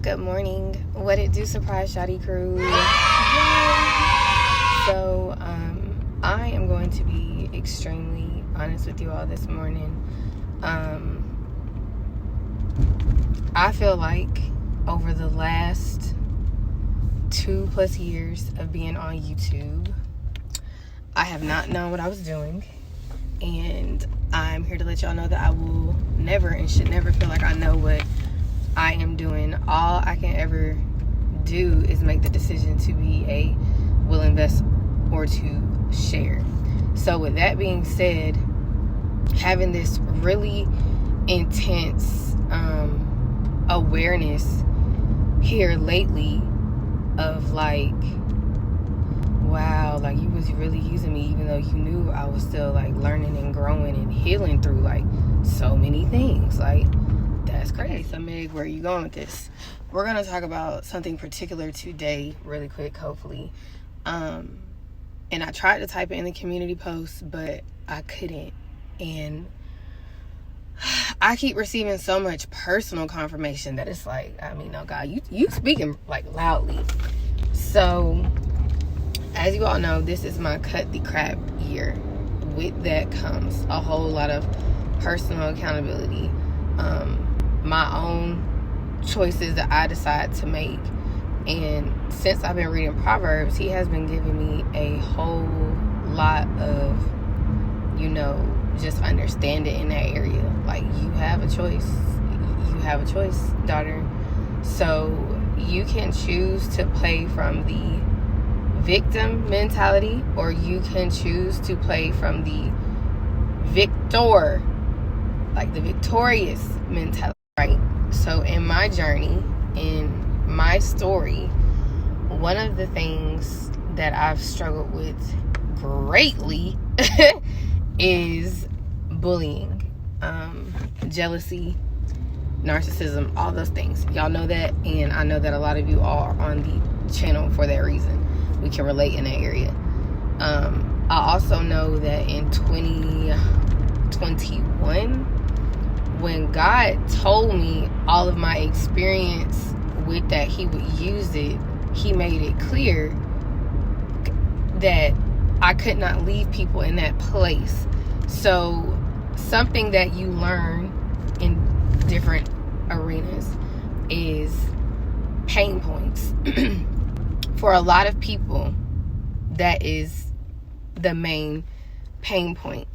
Good morning. What it do, surprise Shawty crew? So, I am going to be extremely honest with you all this morning. I feel like over the last 2+ years of being on YouTube, I have not known what I was doing, and I'm here to let y'all know that I will never and should never feel like I know what I am doing. All I can ever do is make the decision to be a will invest or to share. So with that being said, having this really intense awareness here lately of like, wow, like you was really using me even though you knew I was still like learning and growing and healing through like so many things. Like, that's crazy. So Meg, where are you going with this? We're gonna talk about something particular today really quick, hopefully. And I tried to type it in the community post, but I couldn't. And I keep receiving so much personal confirmation that it's like, I mean, oh God, you speaking like loudly. So as you all know, this is my cut the crap year. With that comes a whole lot of personal accountability, my own choices that I decide to make. And since I've been reading Proverbs, he has been giving me a whole lot of, just understanding in that area. Like, you have a choice. You have a choice, daughter. So you can choose to play from the victim mentality, or you can choose to play from the victor, like the victorious mentality, right? So in my journey, in my story, one of the things that I've struggled with greatly is bullying, jealousy, narcissism, all those things. Y'all know that, and I know that a lot of you are on the channel for that reason. We can relate in that area. I also know that in 2021, when God told me all of my experience with that he would use it, he made it clear that I could not leave people in that place. So something that you learn in different arenas is pain points. For a lot of people, that is the main pain point,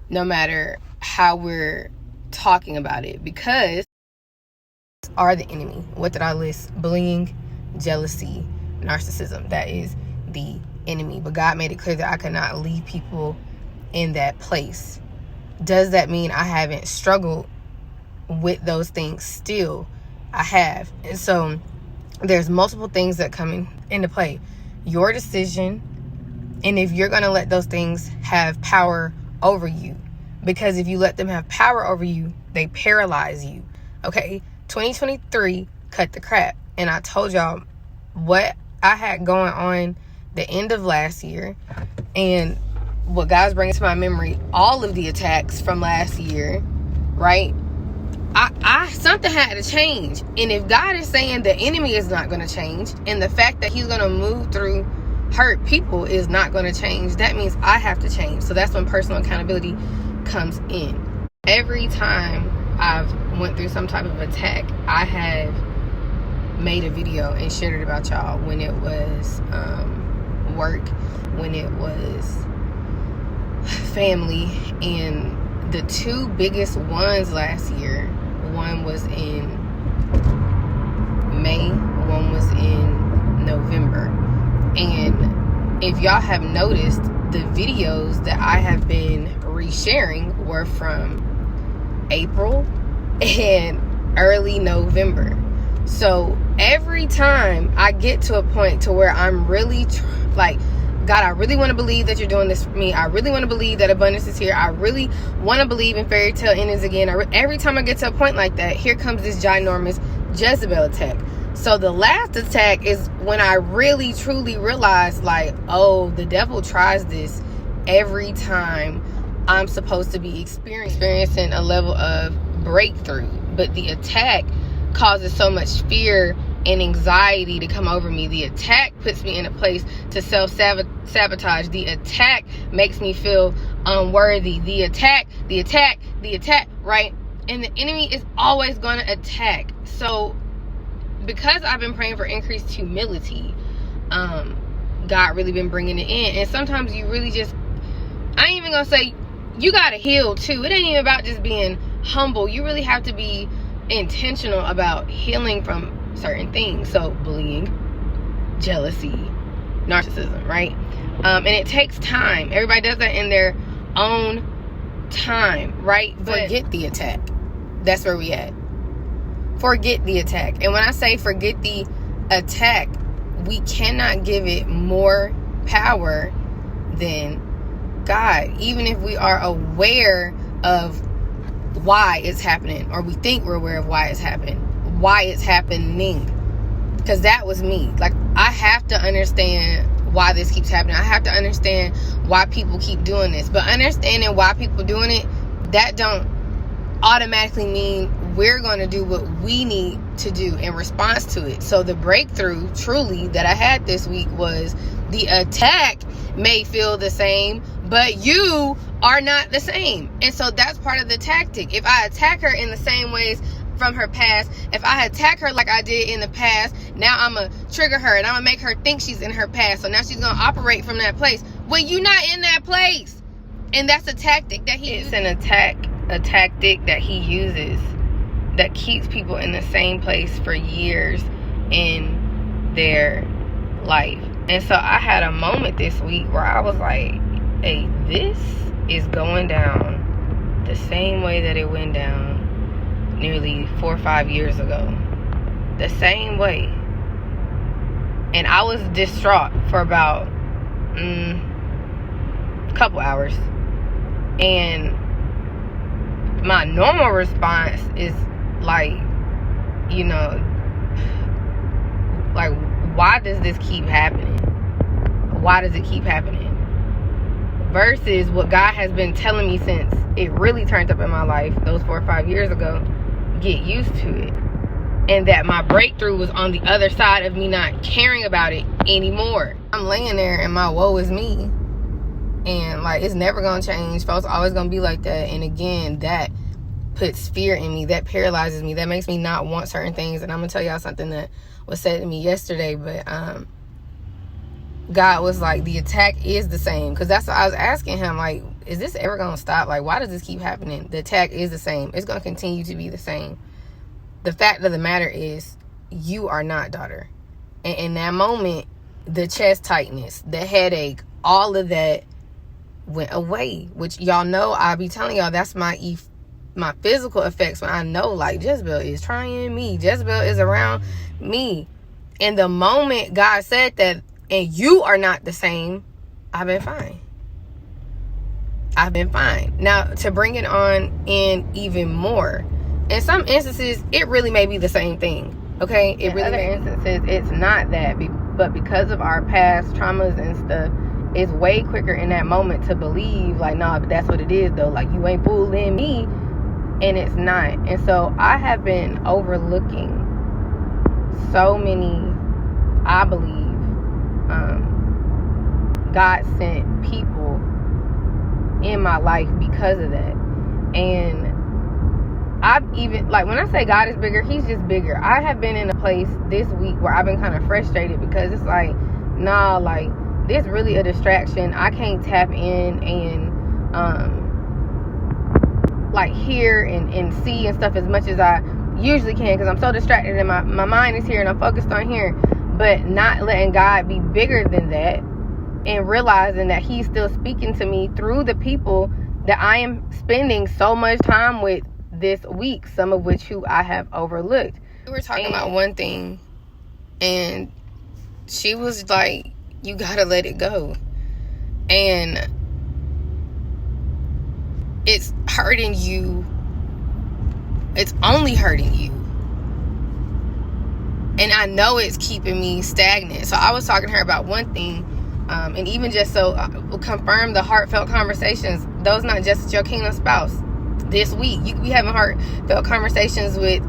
no matter how we're talking about it, because are the enemy. What did I list? Bullying, jealousy, narcissism. That is the enemy. But God made it clear that I could not leave people in that place. Does that mean I haven't struggled with those things? Still, I have. And so there's multiple things that come into play. Your decision, and if you're going to let those things have power over you. Because if you let them have power over you, they paralyze you. Okay? 2023, cut the crap. And I told y'all what I had going on the end of last year, and what God's bringing to my memory, all of the attacks from last year, right? I something had to change. And if God is saying the enemy is not going to change, and the fact that he's going to move through hurt people is not going to change, that means I have to change. So that's when personal accountability comes in. Every time I've went through some type of attack, I have made a video and shared it about y'all. When it was work, when it was family, and the two biggest ones last year, one was in May, one was in November. And if y'all have noticed, the videos that I have been resharing were from April and early November. So every time I get to a point to where I'm really like, God, I really want to believe that you're doing this for me. I really want to believe that abundance is here. I really want to believe in fairy tale endings again. Every time I get to a point like that, here comes this ginormous Jezebel attack. So the last attack is when I really truly realized, like, oh, the devil tries this every time I'm supposed to be experiencing a level of breakthrough. But the attack causes so much fear and anxiety to come over me. The attack puts me in a place to self-sabotage. The attack makes me feel unworthy. The attack, right? And the enemy is always going to attack. So because I've been praying for increased humility, God really been bringing it in. And sometimes you really just, I ain't even gonna say, you gotta heal too. It ain't even about just being humble. You really have to be intentional about healing from certain things. So bullying, jealousy, narcissism, right? And it takes time. Everybody does that in their own time, right? But forget the attack. That's where we at. Forget the attack. And when I say forget the attack, we cannot give it more power than God. Even if we are aware of why it's happening, or we think we're aware of why it's happening. Because that was me. Like, I have to understand why this keeps happening. I have to understand why people keep doing this. But understanding why people doing it, that don't automatically mean we're going to do what we need to do in response to it. So the breakthrough truly that I had this week was the attack may feel the same, but you are not the same. And so that's part of the tactic. If I attack her in the same ways from her past, if I attack her like I did in the past, now I'm going to trigger her and I'm going to make her think she's in her past. So now she's going to operate from that place. Well, you're not in that place. And that's a tactic that he uses. It's a tactic that he uses that keeps people in the same place for years in their life. And so I had a moment this week where I was like, hey, this is going down the same way that it went down nearly 4 or 5 years ago. The same way. And I was distraught for about a couple hours. And my normal response is like, you know, like, why does this keep happening? Why does it keep happening? Versus what God has been telling me since it really turned up in my life those 4 or 5 years ago, get used to it. And that my breakthrough was on the other side of me not caring about it anymore. I'm laying there and my woe is me. And like, it's never gonna change. Folks always gonna be like that. And again, that puts fear in me. That paralyzes me. That makes me not want certain things. And I'm gonna tell y'all something that was said to me yesterday. But God was like, the attack is the same. Because that's what I was asking him. Like, is this ever gonna stop? Like, why does this keep happening? The attack is the same. It's gonna continue to be the same. The fact of the matter is, you are not, daughter. And in that moment, the chest tightness, the headache, all of that went away. Which y'all know, I'll be telling y'all, that's my physical effects when I know, like, Jezebel is trying me. Jezebel is around me. And the moment God said that, and you are not the same, I've been fine. I've been fine. Now, to bring it on in even more, in some instances, it really may be the same thing. Okay? In other instances, it's not that. But because of our past traumas and stuff, it's way quicker in that moment to believe, like, nah, but that's what it is, though. Like, you ain't fooling me. And it's not. And so I have been overlooking so many, I believe, God sent people in my life because of that. And I've even, like, when I say God is bigger, he's just bigger. I have been in a place this week where I've been kind of frustrated because it's like, nah, like, this really a distraction. I can't tap in and like hear and see and stuff as much as I usually can, because I'm so distracted and my mind is here and I'm focused on here. But not letting God be bigger than that, and realizing that he's still speaking to me through the people that I am spending so much time with this week, some of which who I have overlooked. We were talking about one thing, and she was like, you gotta let it go. And it's hurting you. It's only hurting you. And I know it's keeping me stagnant. So I was talking to her about one thing, and even just so confirm the heartfelt conversations, those not just your kingdom spouse. This week, you could be having heartfelt conversations with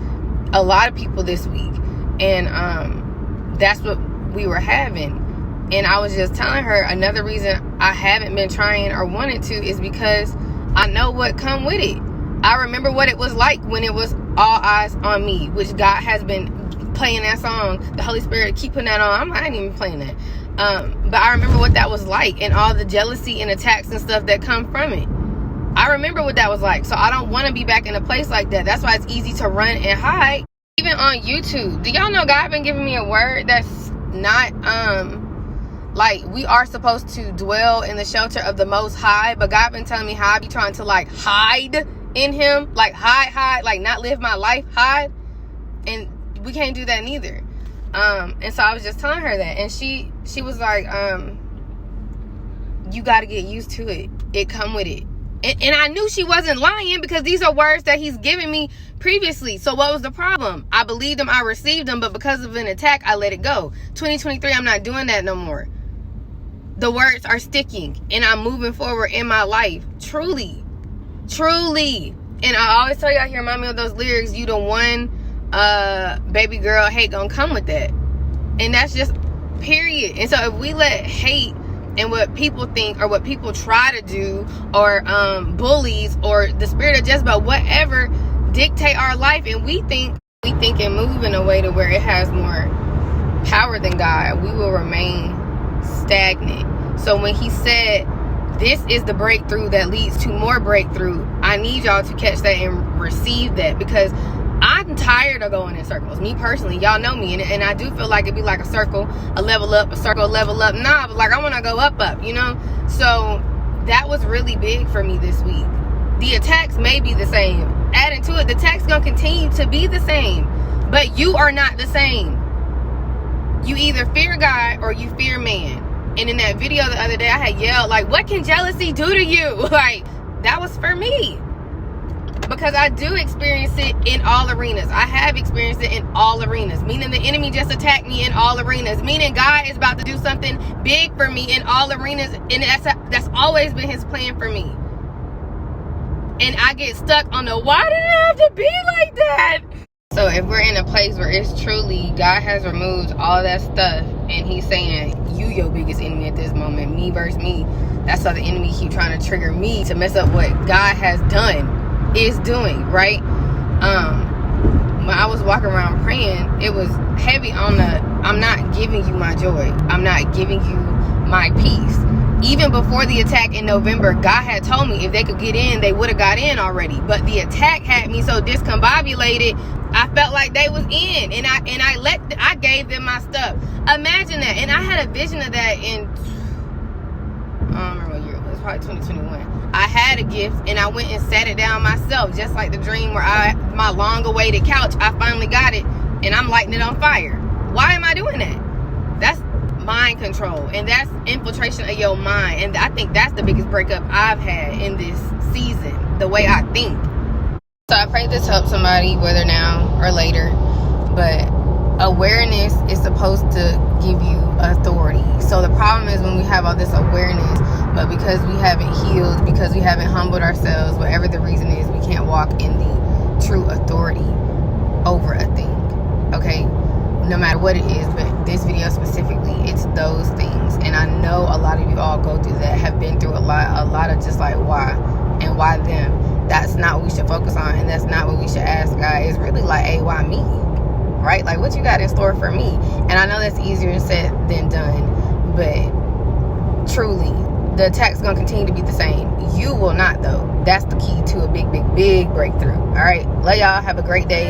a lot of people this week. And that's what we were having. And I was just telling her another reason I haven't been trying or wanted to is because I know what come with it. I remember what it was like when it was all eyes on me, which God has been playing that song. The Holy Spirit keep putting that on. I ain't even playing that. But I remember what that was like, and all the jealousy and attacks and stuff that come from it. I remember what that was like. So I don't want to be back in a place like that. That's why it's easy to run and hide. Even on YouTube, do y'all know God been giving me a word that's not like, we are supposed to dwell in the shelter of the Most High, but God been telling me how I be trying to like hide in Him, like hide, like not live my life, hide, and we can't do that neither. And so I was just telling her that, and she was like, you got to get used to it. It come with it. And I knew she wasn't lying, because these are words that He's given me previously. So what was the problem? I believed them, I received them, but because of an attack, I let it go. 2023, I'm not doing that no more. The words are sticking, and I'm moving forward in my life. Truly. And I always tell y'all, here, remind me of those lyrics, you the one, baby girl, hate gonna come with that. And that's just period. And so if we let hate and what people think, or what people try to do, or bullies, or the spirit of Jezebel, whatever, dictate our life, and we think and move in a way to where it has more power than God, we will remain stagnant. So when He said this is the breakthrough that leads to more breakthrough, I need y'all to catch that and receive that, because I'm tired of going in circles. Me personally, y'all know me, and I do feel like it'd be like a circle, a level up, a circle, a level up. Nah, but like I want to go up, you know? So that was really big for me this week. The attacks may be the same. Adding to it, the attacks gonna continue to be the same, but you are not the same. You either fear God or you fear man. And in that video the other day, I had yelled, like, what can jealousy do to you? Like, that was for me. Because I do experience it in all arenas. I have experienced it in all arenas. Meaning the enemy just attacked me in all arenas. Meaning God is about to do something big for me in all arenas. And that's always been His plan for me. And I get stuck on the, why did it have to be like that? So if we're in a place where it's truly, God has removed all that stuff, and He's saying, you your biggest enemy at this moment, me versus me. That's how the enemy keep trying to trigger me to mess up what God has done, is doing, right? When I was walking around praying, it was heavy on the, I'm not giving you my joy. I'm not giving you my peace. Even before the attack in November, God had told me if they could get in, they would have got in already. But the attack had me so discombobulated, I felt like they was in, and I gave them my stuff. Imagine that. And I had a vision of that in, I don't remember what year it was, probably 2021. I had a gift, and I went and sat it down myself, just like the dream where my long-awaited couch, I finally got it, and I'm lighting it on fire. Why am I doing that? That's mind control, and that's infiltration of your mind. And I think that's the biggest breakup I've had in this season, the way I think. So I pray this helps somebody, whether now or later, but awareness is supposed to give you authority. So the problem is when we have all this awareness, but because we haven't healed, because we haven't humbled ourselves, whatever the reason is, we can't walk in the true authority over a thing. Okay, no matter what it is, but this video specifically, it's those things. And I know a lot of you all go through that, have been through a lot of just like, why and why them. That's not what we should focus on, and that's not what we should ask God. It's really like, hey, why me? Right? Like, what you got in store for me? And I know that's easier said than done, but truly, the attack's gonna continue to be the same. You will not, though. That's the key to a big breakthrough. All right, love y'all. Have a great day.